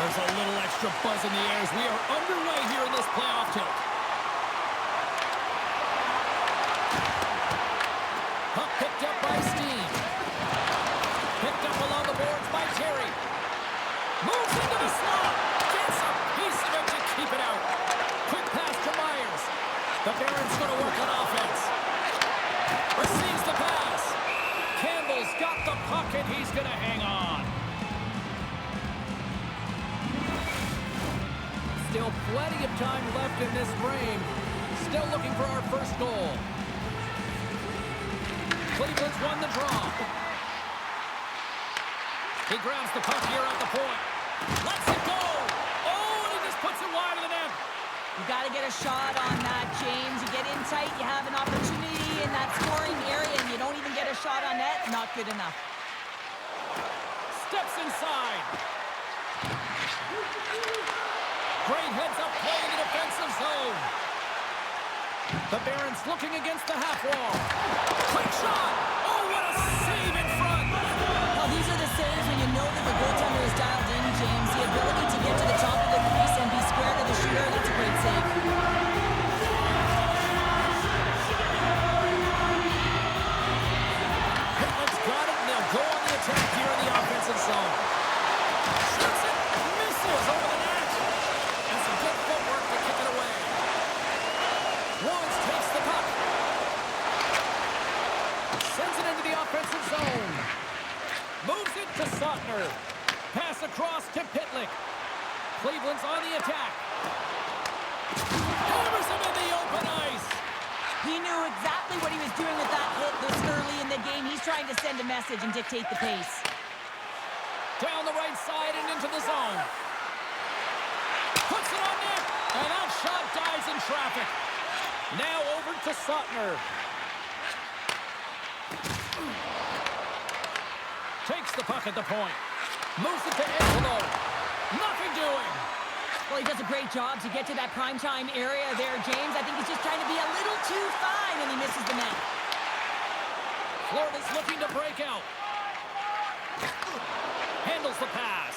There's a little extra buzz in the air as we are underway here in this playoff tilt. Puck picked up by Steen. Picked up along the boards by Terry. Moves into the slot. Gets a piece of it to keep it out. Quick pass to Myers. The Barons going to work on offense. Receives the pass. Campbell's got the puck and he's going to hang on. Still plenty of time left in this frame. Still looking for our first goal. Cleveland's won the draw. He grabs the puck here at the point. Lets it go. Oh, and he just puts it wide of the net. You got to get a shot on that, James. You get in tight, you have an opportunity in that scoring area, and you don't even get a shot on net. Not good enough. Steps inside. Great heads-up play in the defensive zone. The Barons looking against the half wall. Quick shot. Oh, what a save in front. Well, these are the saves when you know that the goaltender is dialed in, James. The ability to get to the top of the crease and be square to the shooter, that's a great save. Hitler's got it, and they'll go on the attack here in the offensive zone. Shoots it, misses over the net. And some good footwork to kick it away. Woods takes the puck. Sends it into the offensive zone. Moves it to Sotner. Pass across to Pitlick. Cleveland's on the attack. Hammers him in the open ice. He knew exactly what he was doing with that hit this early in the game. He's trying to send a message and dictate the pace. Down the right side and into the zone. Puts it on net. And that shot dies in traffic. Now over to Sotner. Takes the puck at the point. Moves it to Angelo. Nothing doing. Well, he does a great job to get to that primetime area there, James. I think he's just trying to be a little too fine, and he misses the net. Florida's looking to break out. Handles the pass.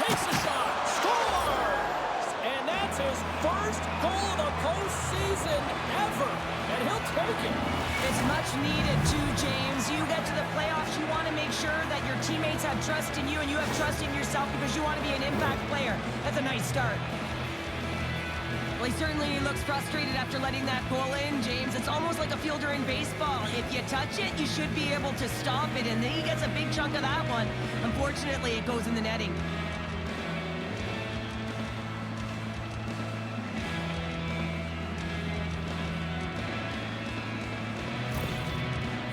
Takes the shot. Scores! And that's his first goal of the postseason ever. And he'll take it. It's much needed too, James. You get to the playoffs, you want to make sure that your teammates have trust in you and you have trust in yourself because you want to be an impact player. That's a nice start. Well, he certainly looks frustrated after letting that goal in, James. It's almost like a fielder in baseball. If you touch it, you should be able to stop it, and then he gets a big chunk of that one. Unfortunately, it goes in the netting.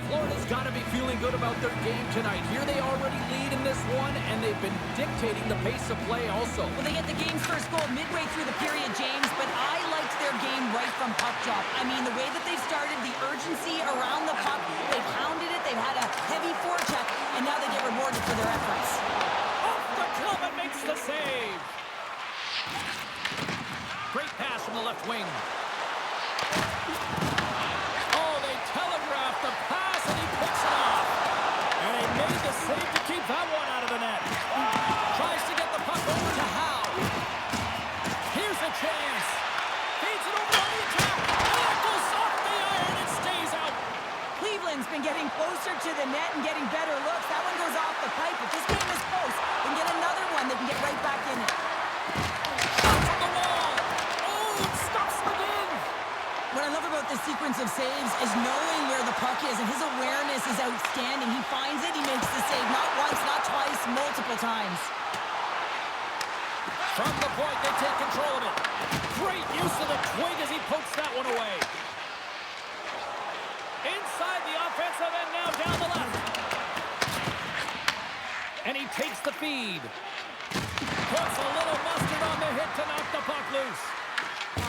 Florida's got to be feeling good about their game tonight. Here they already lead in this one, and they've been dictating the pace of play also. Well, they get the game's first goal midway through the period, James, but I liked their game right from puck drop. I mean, the way that they've started, the urgency around the puck, they've hounded it, they've had a heavy forecheck, and now they get rewarded for their efforts. Off the club and makes the save. Great pass from the left wing. Oh, they telegraphed the pass, and he picks it off. And he made the save to keep that one out of the net. Tries to get the puck over to Howe. Here's a chance. Feeds it over on the attack. And that goes off the iron and stays out. Cleveland's been getting closer to the net and getting better looks. That one goes off the pipe. If this game is close, they can get another one. They can get right back in it. Shot from the wall. Oh, it stops again. What I love about this sequence of saves is knowing where the puck is, and his awareness is outstanding. He finds it, he makes the save. Not once, not twice, multiple times. From the point, they take control of it. Great use of the twig as he pokes that one away. Inside the offensive end now, down the left. And he takes the feed. Puts a little mustard on the hit to knock the puck loose.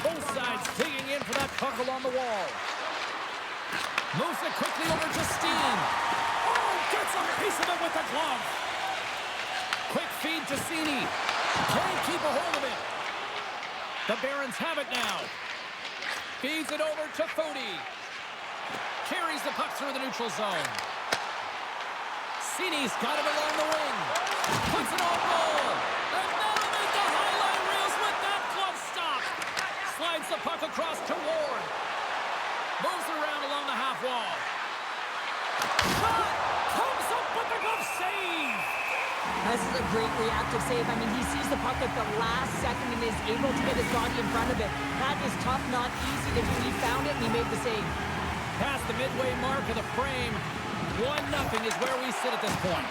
Both sides digging in for that puck along the wall. Moves it quickly over to Steen. Oh, gets a piece of it with the glove. Quick feed to Swaney. Can't keep a hold of it. The Barons have it now. Feeds it over to Fody. Carries the puck through the neutral zone. Seeney's got it along the wing. Puts it on goal. And that'll make the highlight reels with that glove stop. Slides the puck across to Ward. Moves it around along the half wall. Shot! Comes up with the glove save. This is a great reactive save. I mean, he sees the puck at the last second and is able to get his body in front of it. That is tough, not easy to do. He found it and he made the save. Past the midway mark of the frame, 1-0 is where we sit at this point.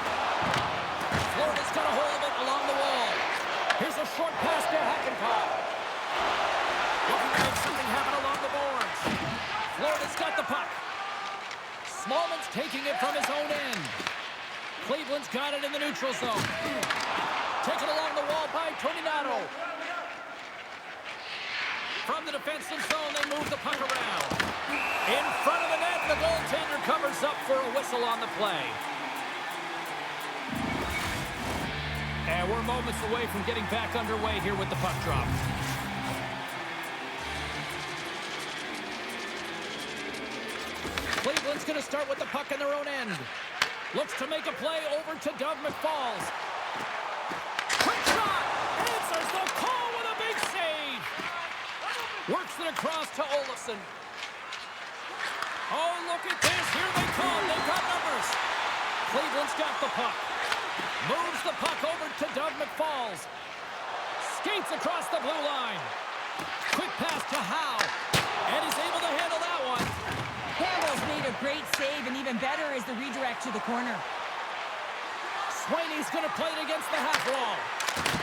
Florida's got a hold of it along the wall. Here's a short pass to Hackenpah. Looking to make something happen along the boards. Florida's got the puck. Smallman's taking it from his own end. Cleveland's got it in the neutral zone. Taken along the wall by Toninato. From the defensive zone, they move the puck around. In front of the net, the goaltender covers up for a whistle on the play. And we're moments away from getting back underway here with the puck drop. Cleveland's going to start with the puck in their own end. Looks to make a play over to Doug McFalls. Quick shot! Answers the call with a big save! Works it across to Olofsson. Oh, look at this. Here they come. They've got numbers. Cleveland's got the puck. Moves the puck over to Doug McFalls. Skates across the blue line. Quick pass to Howe. And he's able to handle that one. Campbell's made a great save, and even better is the redirect to the corner. Swaney's going to play it against the half wall.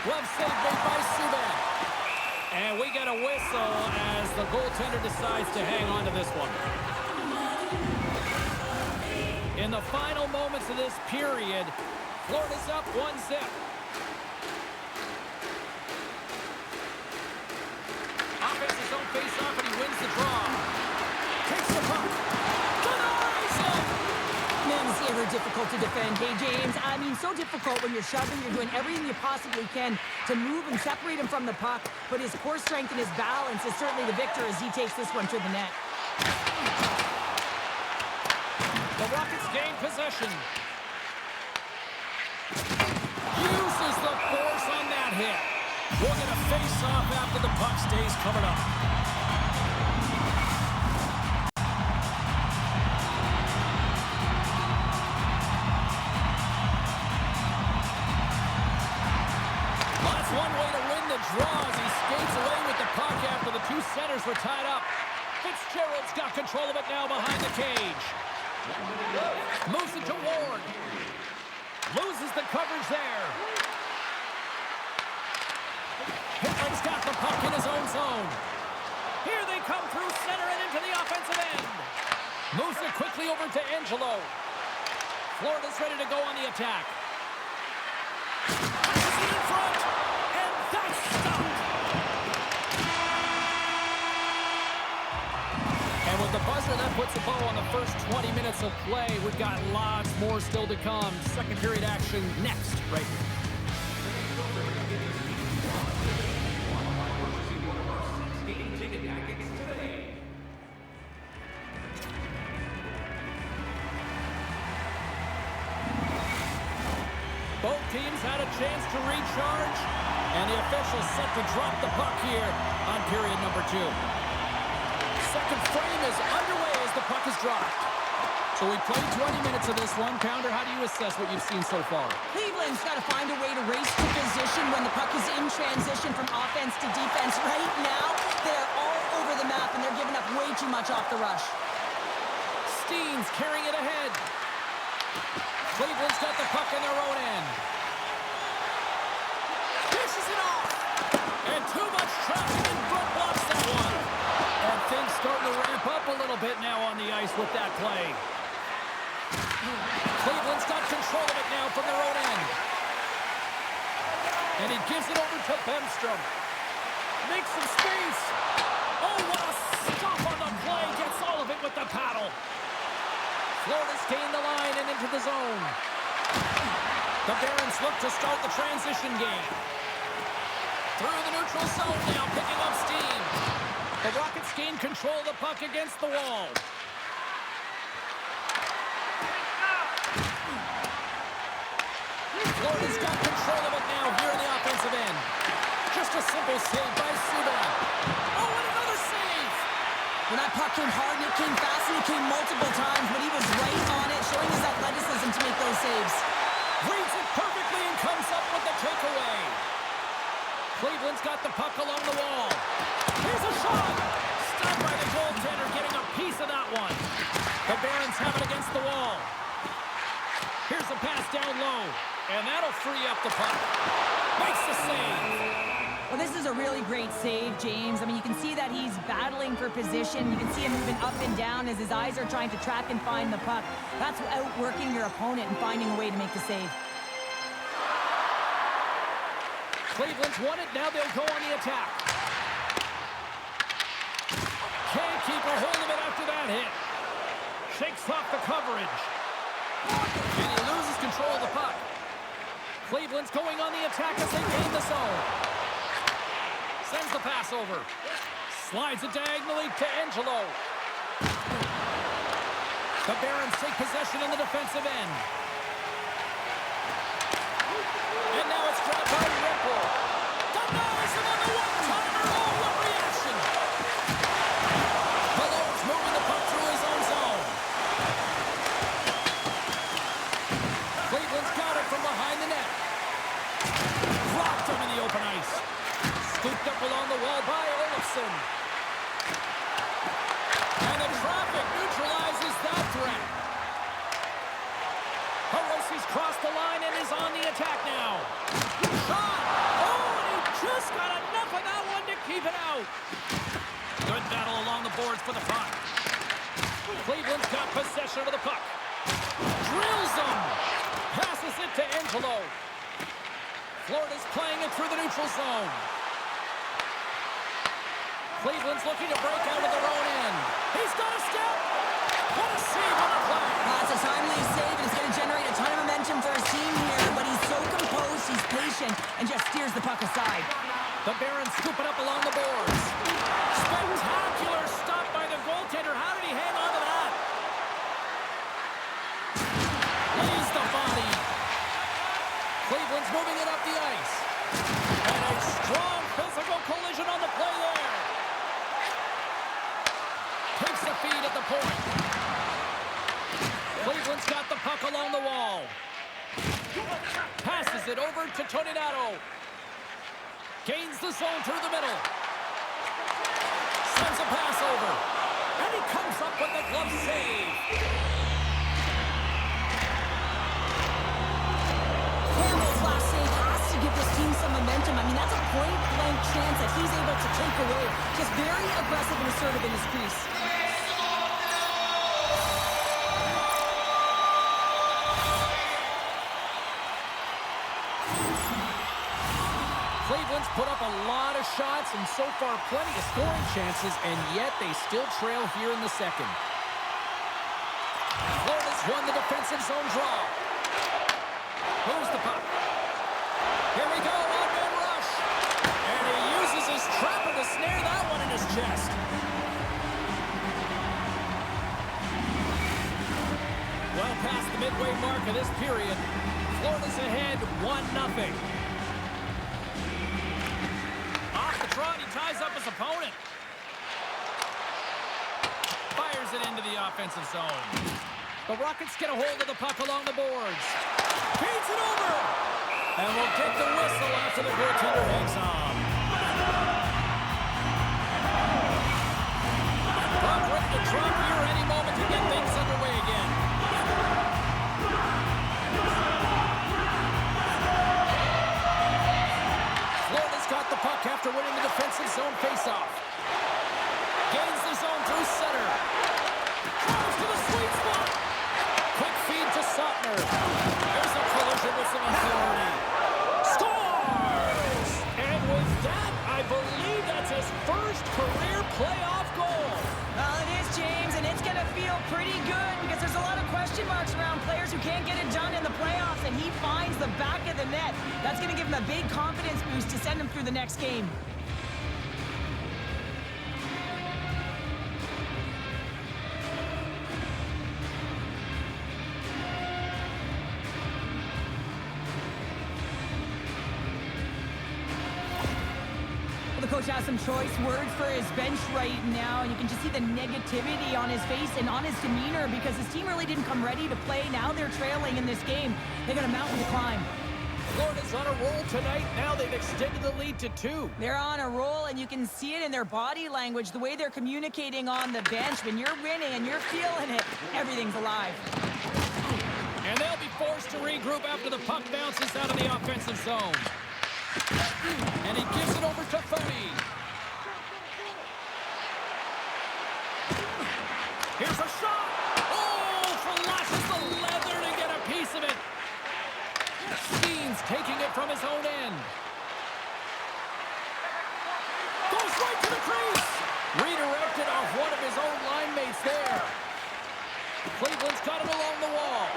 Glove save made by Subban. And we get a whistle as the goaltender decides to hang on to this one. In the final moments of this period, Florida's up 1-0. Offense's own face-off, and he wins the draw. Takes the puck. Denies him! Man, is he ever difficult to defend. Hey, James, I mean, so difficult when you're shoving. You're doing everything you possibly can to move and separate him from the puck. But his core strength and his balance is certainly the victor as he takes this one to the net. The Rockets gain possession. Uses the force on that hit. We'll get a face-off after the puck stays covered up. Well, that's one way to win the draw as he skates away with the puck after the two centers were tied up. Fitzgerald's got control of it now behind the cage. Moves it to Ward. Loses the coverage there. Hitler's got the puck in his own zone. Here they come through center and into the offensive end. Moves it quickly over to Angelo. Florida's ready to go on the attack. Passes it in front, and that's stopped. And with the buzzer, that puts a bow on the first 20 minutes of play. We've got lots more still to come. Second period action next, right here. Both teams had a chance to recharge, and the officials set to drop the puck here on period number 2. Second frame is underway as the puck is dropped. So we played 20 minutes of this one. Pounder, how do you assess what you've seen so far? Cleveland's got to find a way to race to position when the puck is in transition from offense to defense. Right now, they're all over the map, and they're giving up way too much off the rush. Steen's carrying it ahead. Cleveland's got the puck in their own end. Dishes it off. And too much traffic in front blocks that one. And things starting to ramp up a little bit now on the ice with that play. Cleveland's got control of it now from their own end. And he gives it over to Lennstrom. Makes some space. Oh, what a stop on the play. Gets all of it with the paddle. Florida's gained the line and into the zone. The Barons look to start the transition game. Through the neutral zone now, picking up steam. The Rockets gain control of the puck against the wall. Florida's got control of it now here in the offensive end. Just a simple save by Subban. Oh, and another save! When that puck came hard and it came fast and it came multiple times, but he was right on it, showing his athleticism to make those saves. Reads it perfectly and comes up with the takeaway. Cleveland's got the puck along the wall. Here's a shot! Stopped by the goaltender, getting a piece of that one. The Barons have it against the wall. Here's a pass down low, and that'll free up the puck. Makes the save. Well, this is a really great save, James. I mean, you can see that he's battling for position. You can see him moving up and down as his eyes are trying to track and find the puck. That's outworking your opponent and finding a way to make the save. Cleveland's won it. Now they'll go on the attack. Can't keep a hold of it after that hit. Shakes off the coverage. And he loses control of the puck. Cleveland's going on the attack as they gain the zone. Sends the pass over. Slides it diagonally to Angello. The Barons take possession in the defensive end. And now it's grabbed by Ripple. Denies him on the one-timer. Oh, what reaction! Malone's moving the puck through his own zone. Cleveland's got it from behind the net. Dropped him in the open ice. Scooped up along the wall by Olofsson. And the traffic neutralizes that threat. He's crossed the line and is on the attack now. Shot! Oh, and he just got enough of that one to keep it out. Good battle along the boards for the puck. Cleveland's got possession of the puck. Drills him. Passes it to Angello. Florida's playing it through the neutral zone. Cleveland's looking to break out of their own end. He's got a step. What a save on the play. It's a timely save, and it's going to generate a ton of momentum for his team here, but he's so composed, he's patient, and just steers the puck aside. The Barons scoop it up along the boards. Spectacular stop by the goaltender. How did he hang on to that? Lays the body. Cleveland's moving it up the ice. And a strong physical collision on the play there. Takes the feed at the point. Cleveland's got the puck along the wall. Passes it over to Toninato. Gains the zone through the middle. Sends a pass over. And he comes up with the glove save. Campbell's last save has to give this team some momentum. I mean, that's a point-blank chance that he's able to take away. Just very aggressive and assertive in his crease. Cleveland's put up a lot of shots and so far plenty of scoring chances, and yet they still trail here in the second. Florida's won the defensive zone draw. Moves the puck. Here we go, one-man rush. And he uses his trapper to snare that one in his chest. Well past the midway mark of this period, Florida's ahead 1-0. Trot, he ties up his opponent. Fires it into the offensive zone. The Rockets get a hold of the puck along the boards. Feeds it over. And we'll get the whistle after the goaltender hangs on. Puck ready to drop here any moment to get things underway again. Got the puck after winning the defensive zone faceoff. Gains the zone through center. Drives to the sweet spot. Quick feed to Sotner. There's a collision with some authority. Scores! And with that, I believe that's his first career playoff goal. Well, it is, James, and it's going to feel pretty good because there's a lot of question marks around players who can't get it done in the playoffs, and he finds the back of the net. That's going to give him a big confidence boost to send him through the next game. coach has some choice words for his bench right now. You can just see the negativity on his face and on his demeanor because his team really didn't come ready to play. Now they're trailing in this game. They got a mountain to climb. Florida's on a roll tonight. Now they've extended the lead to 2. They're on a roll, and you can see it in their body language, the way they're communicating on the bench. When you're winning and you're feeling it, everything's alive. And they'll be forced to regroup after the puck bounces out of the offensive zone. And he gives it over to Folin. Here's a shot. Oh, flashes the leather to get a piece of it. Steen's taking it from his own end. Goes right to the crease. Redirected off one of his own line mates there. Cleveland's got it along the wall.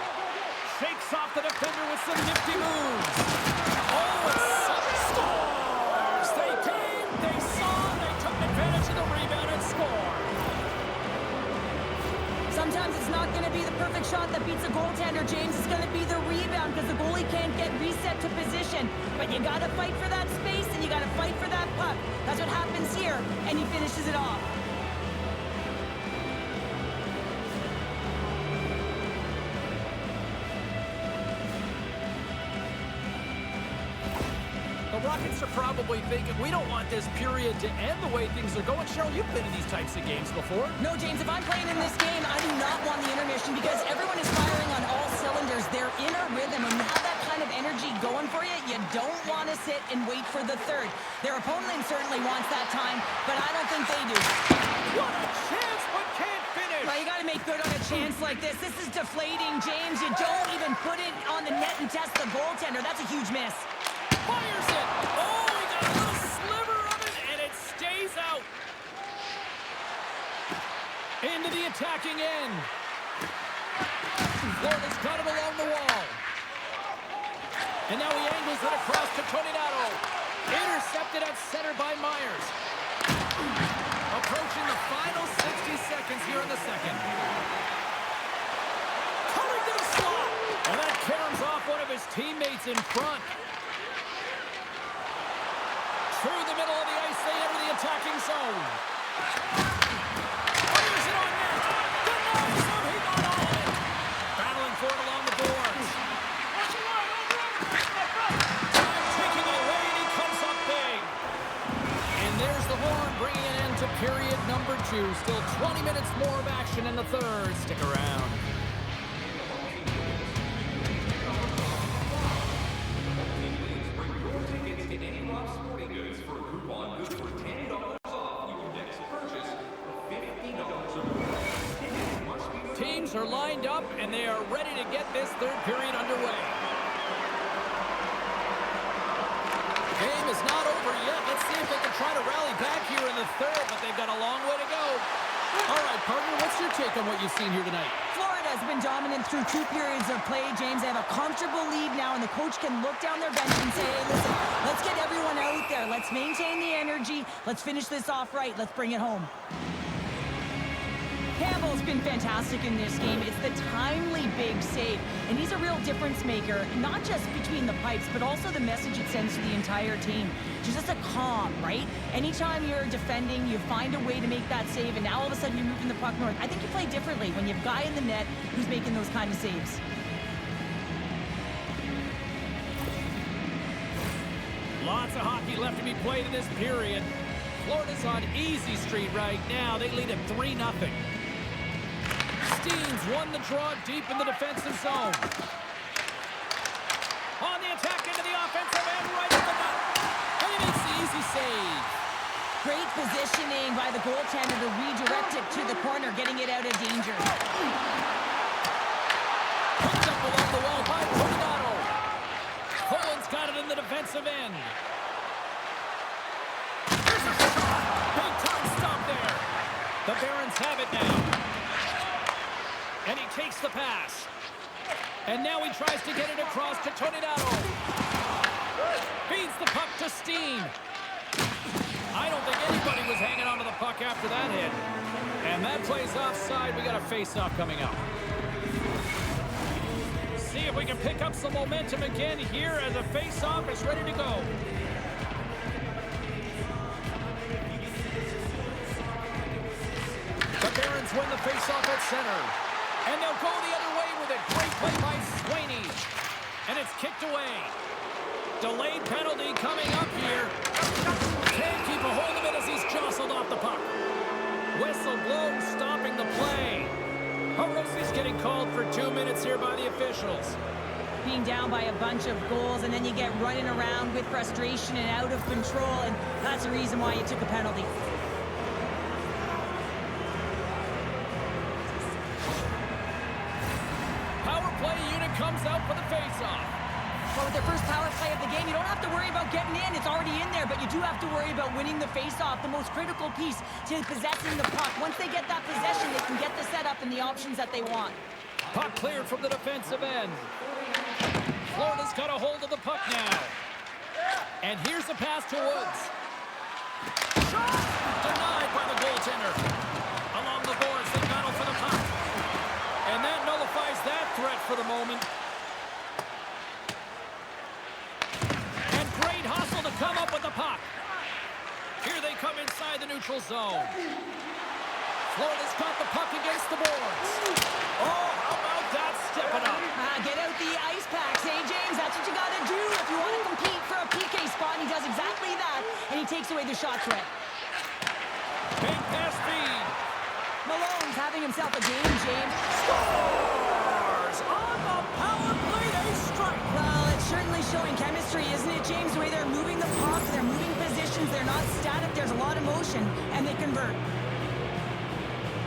Shakes off the defender with some nifty moves. Oh, it's scores! They came, they saw, they took advantage of the rebound and scored. Sometimes it's not going to be the perfect shot that beats a goaltender, James. It's going to be the rebound because the goalie can't get reset to position. But you got to fight for that space and you got to fight for that puck. That's what happens here, and he finishes it off. The Rockets are probably thinking, we don't want this period to end the way things are going. Cheryl, you've been in these types of games before. No, James, if I'm playing in this game, I do not want the intermission because everyone is firing on all cylinders. They're in a rhythm, and you have that kind of energy going for you. You don't want to sit and wait for the third. Their opponent certainly wants that time, but I don't think they do. What a chance, but can't finish. Well, you got to make good on a chance like this. This is deflating, James. You don't even put it on the net and test the goaltender. That's a huge miss. Fires it. Oh, he got a little sliver of it, and it stays out. Into the attacking end. Florida's got it along the wall. And now he angles it across to Toninato. Intercepted at center by Myers. Approaching the final 60 seconds here in the second. Coming to the slot. And that caroms off one of his teammates in front. Through the middle of the ice, they enter the attacking zone. Fires it on net. Denies him. He got all of it. Battling for it along the boards. Time taking it away, and he comes up big. And there's the horn, bringing an end to period number 2. Still 20 minutes more of action in the third. Stick around. Teams are lined up, and they are ready to get this third period underway. Game is not over yet. Let's see if they can try to rally back here in the third, but they've got a long way to go. All right, partner, what's your take on what you've seen here tonight? Florida has been dominant through 2 periods of play, James. They have a comfortable lead now, and the coach can look down their bench and say, hey, listen, let's get everyone out there. Let's maintain the energy. Let's finish this off right. Let's bring it home. Campbell's been fantastic in this game. It's the timely big save, and he's a real difference maker, not just between the pipes, but also the message it sends to the entire team. Just a calm, right? Anytime you're defending, you find a way to make that save, and now all of a sudden you're moving the puck north. I think you play differently when you have a guy in the net who's making those kind of saves. Lots of hockey left to be played in this period. Florida's on easy street right now. They lead at 3-0. Steen's won the draw deep in the defensive zone. On the attack into the offensive end, right at the net. And he makes the easy save. Great positioning by the goaltender to redirect it to the corner, getting it out of danger. Picked up along the wall by Toninato. Folin's got it in the defensive end. Here's a shot. Big time stop there. The Barons have it now. And he takes the pass. And now he tries to get it across to Toninato. Feeds the puck to Steen. I don't think anybody was hanging onto the puck after that hit. And that plays offside. We got a face-off coming up. See if we can pick up some momentum again here as a face-off is ready to go. Barons win the faceoff at center. And they'll go the other way with it. Great play by Swaney. And it's kicked away. Delayed penalty coming up here. Can't keep a hold of it as he's jostled off the puck. Whistle blows, stopping the play. Hiroshi's getting called for 2 minutes here by the officials. Being down by a bunch of goals, and then you get running around with frustration and out of control, and that's the reason why you took a penalty. Power play unit comes out for the face-off. Well, with their first power play of the game, you don't have to worry about getting in. It's already in there, but you do have to worry about winning the face-off, the most critical piece to possessing the puck. Once they get that possession, they can get the setup and the options that they want. Puck cleared from the defensive end. Florida's got a hold of the puck now. And here's the pass to Woods. Shot! Denied by the goaltender. Along the boards, they battle for the puck. And that nullifies that threat for the moment. And great hustle to come up with the puck. Here they come inside the neutral zone. Florida's got the puck against the boards. Oh, how about that stepping up? Get out the ice packs, hey, James? That's what you got to do if you want to compete for a PK spot. He does exactly that, and he takes away the shot threat. Big pass feed. Malone's having himself a game, James. Scores! On the power play, they strike. Well, it's certainly showing chemistry, isn't it, James? The way they're moving the puck, they're moving positions, they're not static, there's a lot of motion, and they convert.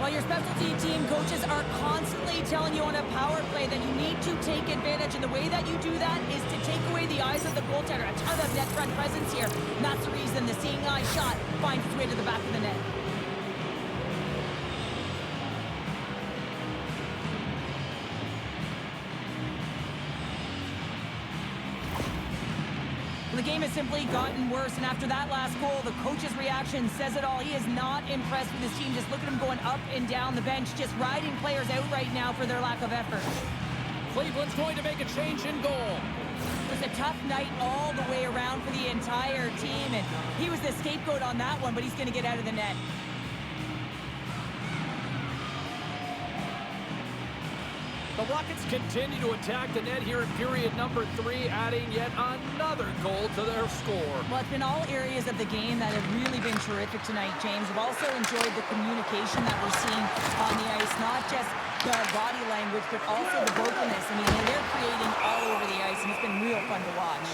While your specialty team coaches are constantly telling you on a power play that you need to take advantage, and the way that you do that is to take away the eyes of the goaltender. A ton of net front presence here, and that's the reason the seeing eye shot finds its way to the back of the net. The game has simply gotten worse, and after that last goal, the coach's reaction says it all. He is not impressed with his team. Just look at him going up and down the bench, just riding players out right now for their lack of effort. Cleveland's going to make a change in goal. It was a tough night all the way around for the entire team, and he was the scapegoat on that one, but he's going to get out of the net. The Rockets continue to attack the net here in period number 3, adding yet another goal to their score. Well, it's been all areas of the game that have really been terrific tonight, James. We've also enjoyed the communication that we're seeing on the ice, not just the body language, but also the vocalness. I mean, they're creating all over the ice, and it's been real fun to watch.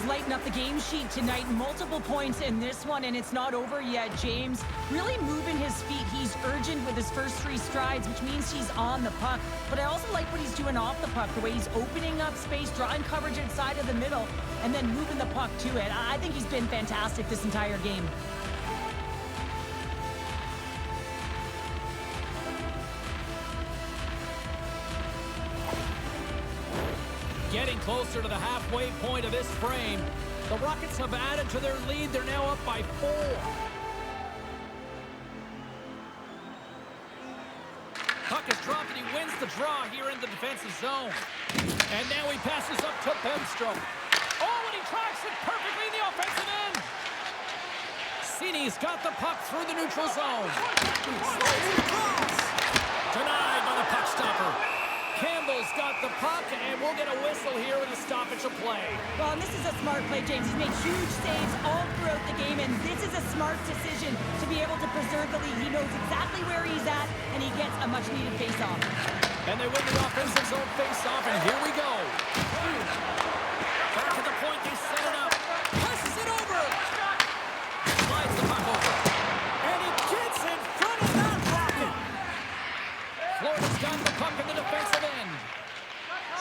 Lighten up the game sheet tonight. Multiple points in this one, and it's not over yet. James really moving his feet. He's urgent with his first 3 strides, which means he's on the puck. But I also like what he's doing off the puck, the way he's opening up space, drawing coverage inside of the middle, and then moving the puck to it. I think he's been fantastic this entire game. Getting closer to the halfway point of this frame. The Rockets have added to their lead. They're now up by 4. Puck is dropped and he wins the draw here in the defensive zone. And now he passes up to Lennstrom. Oh, and he tracks it perfectly in the offensive end. Seeney's got the puck through the neutral zone. Slides it across. Denied by the puck stopper. Campbell's got the puck, and we'll get a whistle here in the stoppage of play. Well, and this is a smart play, James. He's made huge saves all throughout the game, and this is a smart decision to be able to preserve the lead. He knows exactly where he's at, and he gets a much-needed face-off. And they win the offensive zone face-off, and here we go. Back to the point, they set it up. Passes it over. Slides the puck over. And he gets in front of that rocket. Florida's got the puck in the defensive end.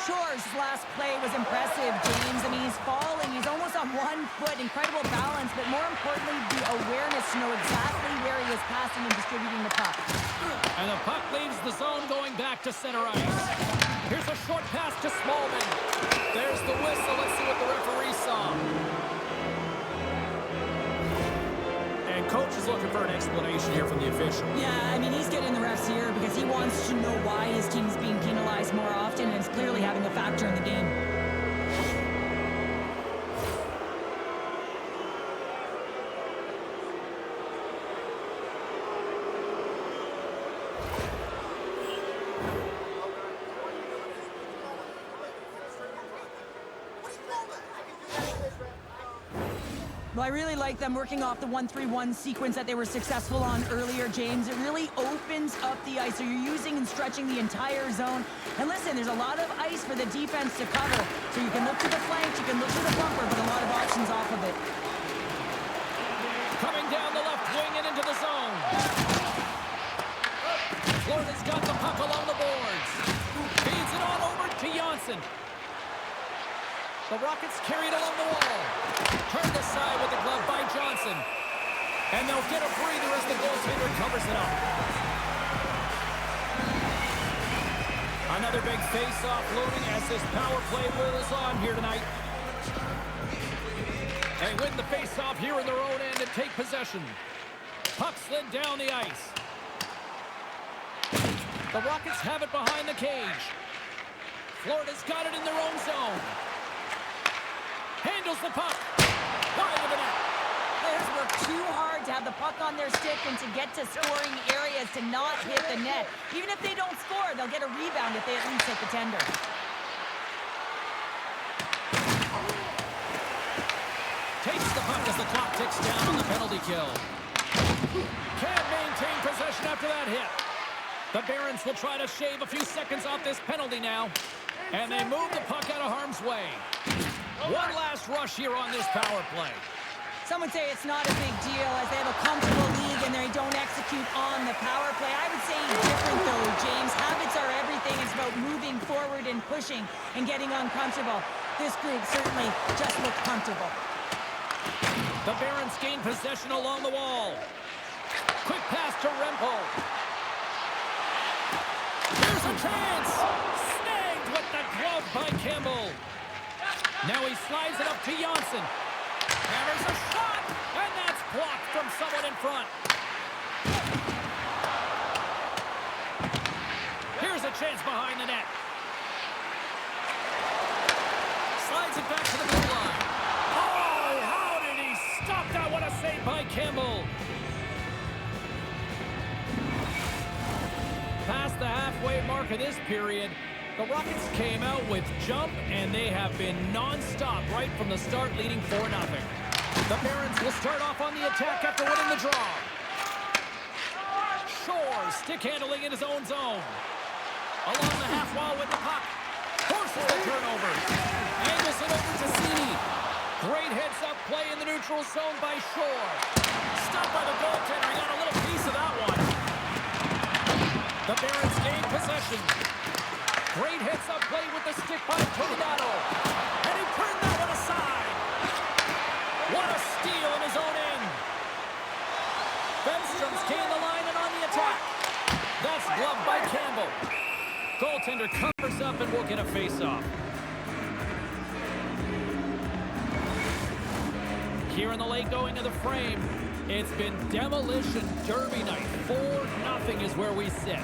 Shore's last play was impressive, James. I mean, he's falling. He's almost on 1 foot. Incredible balance, but more importantly, the awareness to know exactly where he was passing and distributing the puck. And the puck leaves the zone going back to center ice. Here's a short pass to Smallman. There's the whistle. Let's see what the referee saw. And coach is looking for an explanation here from the official. Yeah, I mean, he's getting the refs here because he wants to know why his team is being penalized more often, and it's clearly having a factor in the game. Well, I really like them working off the 1-3-1 sequence that they were successful on earlier, James. It really opens up the ice, so you're using and stretching the entire zone. And listen, there's a lot of ice for the defense to cover. So you can look to the flanks, you can look to the bumper, but a lot of options off of it. Coming down the left wing and into the zone. Florida's got the puck along the boards. Feeds it on over to Janssen. The Rockets carry it along the wall. Turned aside with the glove by Johnson. And they'll get a breather as the goaltender covers it up. Another big face-off looming as this power play will is on here tonight. They win the face-off here in their own end and take possession. Puck slid down the ice. The Rockets have it behind the cage. Florida's got it in their own zone. Handles the puck. Wide of the net. Players work too hard to have the puck on their stick and to get to scoring areas to not hit the net. Even if they don't score, they'll get a rebound if they at least hit the tender. Takes the puck as the clock ticks down on the penalty kill. Can't maintain possession after that hit. The Barons will try to shave a few seconds off this penalty now. And they move the puck out of harm's way. One last rush here on this power play. Some would say it's not a big deal as they have a comfortable league and they don't execute on the power play. I would say different though, James. Habits are everything. It's about moving forward and pushing and getting uncomfortable. This group certainly just looked comfortable. The Barons gain possession along the wall. Quick pass to Rempo. Here's a chance. Snagged with the glove by Campbell. Now he slides it up to Janssen. Hammers a shot, and that's blocked from someone in front. Here's a chance behind the net. Slides it back to the blue line. Oh, how did he stop that? What a save by Campbell. Past the halfway mark of this period, the Rockets came out with jump, and they have been non-stop right from the start, leading 4-0. The Barons will start off on the attack after winning the draw. Shore stick handling in his own zone. Along the half wall with the puck. Forces the turnover. Angles it over to Steen. Great heads-up play in the neutral zone by Shore. Stopped by the goaltender. He got a little piece of that one. The Barons gain possession. Great heads-up play with the stick by Tornado. And he turned that one aside. What a steal in his own end. Lennstrom's gained the line and on the attack. That's gloved by Campbell. Goaltender covers up and will get a face-off. Here in the late going of the frame, it's been demolition derby night. 4-0 is where we sit.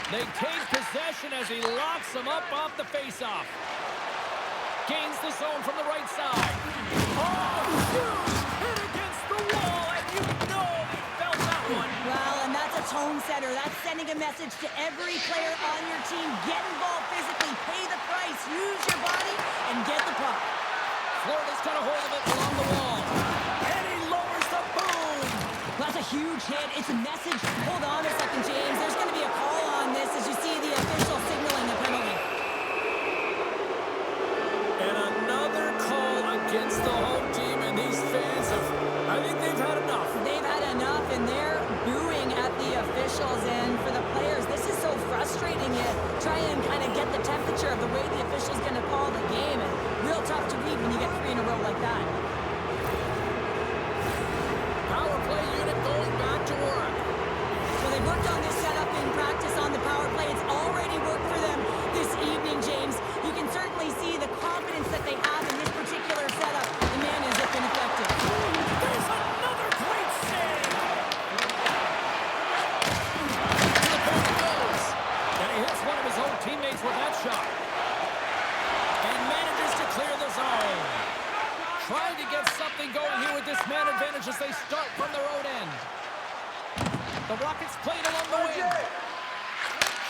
They take possession as he locks them up off the face-off. Gains the zone from the right side. Oh, huge hit against the wall, and you know they felt that one. Well, and that's a tone setter. That's sending a message to every player on your team. Get involved physically, pay the price, use your body, and get the puck. Florida's got a hold of it along the wall. And he lowers the boom. That's a huge hit. It's a message. Hold on a second, James. There's going to be a call on this as you see the official signaling a penalty. And another call against the home team, and these fans I think they've had enough. They've had enough, and they're booing at the officials. And for the players, this is so frustrating. You try and kind of get the temperature of the way the official's going to call the game, and real tough to read when you get 3 in a row like that. Power play unit going back to work. Well, they worked on this setup in practice on the power play. It's already worked for them this evening, James. You can certainly see the confidence that they have in this particular setup. The man has been effective. There's another great save. The point goes. And he hits one of his own teammates with that shot. And manages to clear the zone. Trying to get something going here with this man advantage as they start from their own end. The Rockets played along the wing.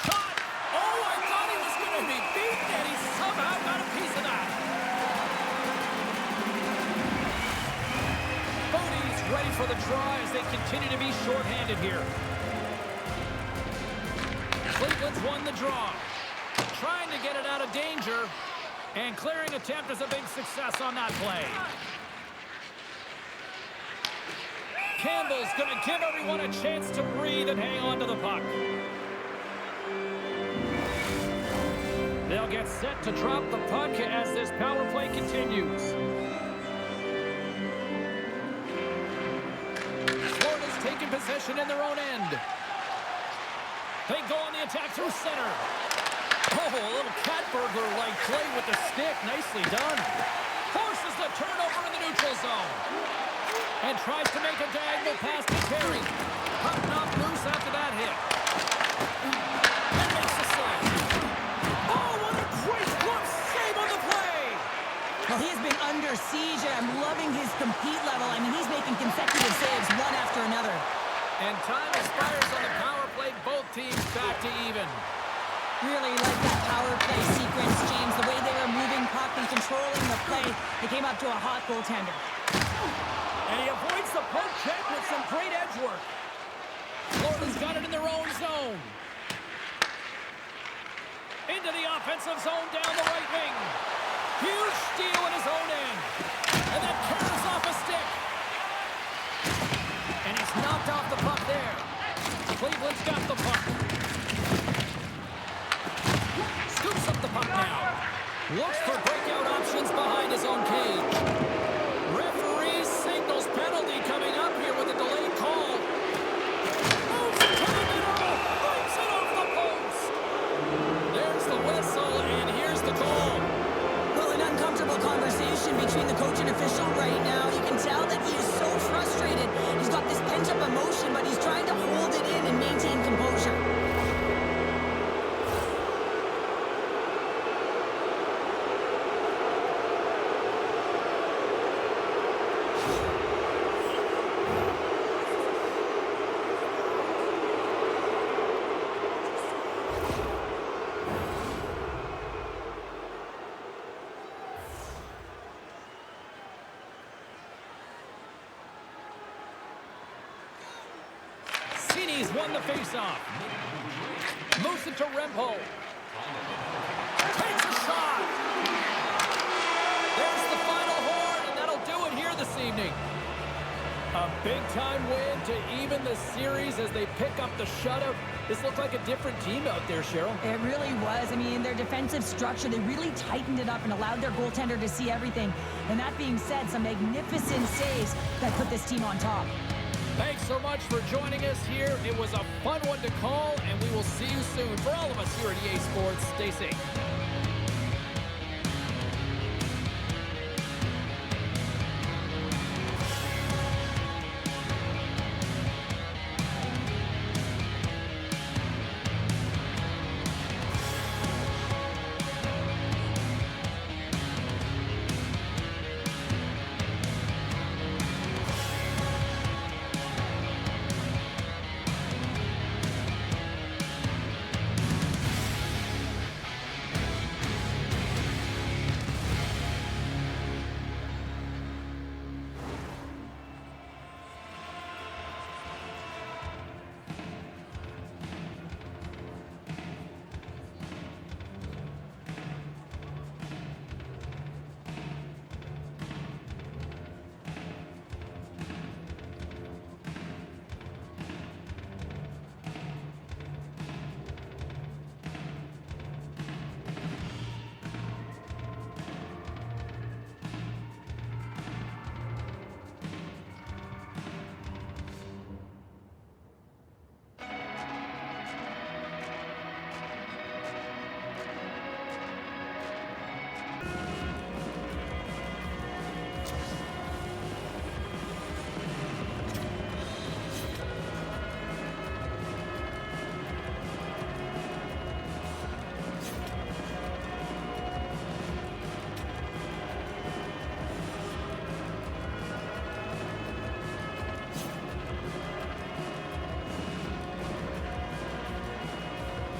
Shot! Oh, I thought he was going to be beaten, and he somehow got a piece of that. for the try as they continue to be shorthanded here. Cleveland's won the draw. Trying to get it out of danger. And clearing attempt is a big success on that play. Campbell's going to give everyone a chance to breathe and hang on to the puck. They'll get set to drop the puck as this power play continues. Florida's taking possession in their own end. They go on the attack through center. Oh, a little cat burglar-like play with the stick. Nicely done. Forces the turnover in the neutral zone. And tries to make a diagonal pass to Carrick. Puck knocked loose after that hit. And makes the save. Oh, what a great glove save on the play! Well, he has been under siege, and I'm loving his compete level. I mean, he's making consecutive saves one after another. And time expires on the power play. Both teams back to even. Really like that power play sequence, James. The way they were moving puck and controlling the play, they came up to a hot goaltender. And he avoids the poke check with some great edge work. Florida's got it in their own zone. Into the offensive zone down the right wing. Huge steal in his own end. And that carries off a stick. And he's knocked off the puck there. Cleveland's got the puck. Scoops up the puck now. Looks for breakout options behind his own cage. Referee signals penalty coming up here with a delayed call. Moves it to the middle. Brings it off the post. There's the whistle, and here's the call. Well, an uncomfortable conversation between the coach and official right now. You can tell that he is so frustrated. He's got this pent-up emotion, but he's trying to hold it in and maintain composure. He's won the faceoff. Moves it to Rempo. Takes a shot. There's the final horn, and that'll do it here this evening. A big-time win to even the series as they pick up the shutout. This looked like a different team out there, Cheryl. It really was. I mean, their defensive structure, they really tightened it up and allowed their goaltender to see everything. And that being said, some magnificent saves that put this team on top. Thanks so much for joining us here. It was a fun one to call, and we will see you soon. For all of us here at EA Sports, stay safe.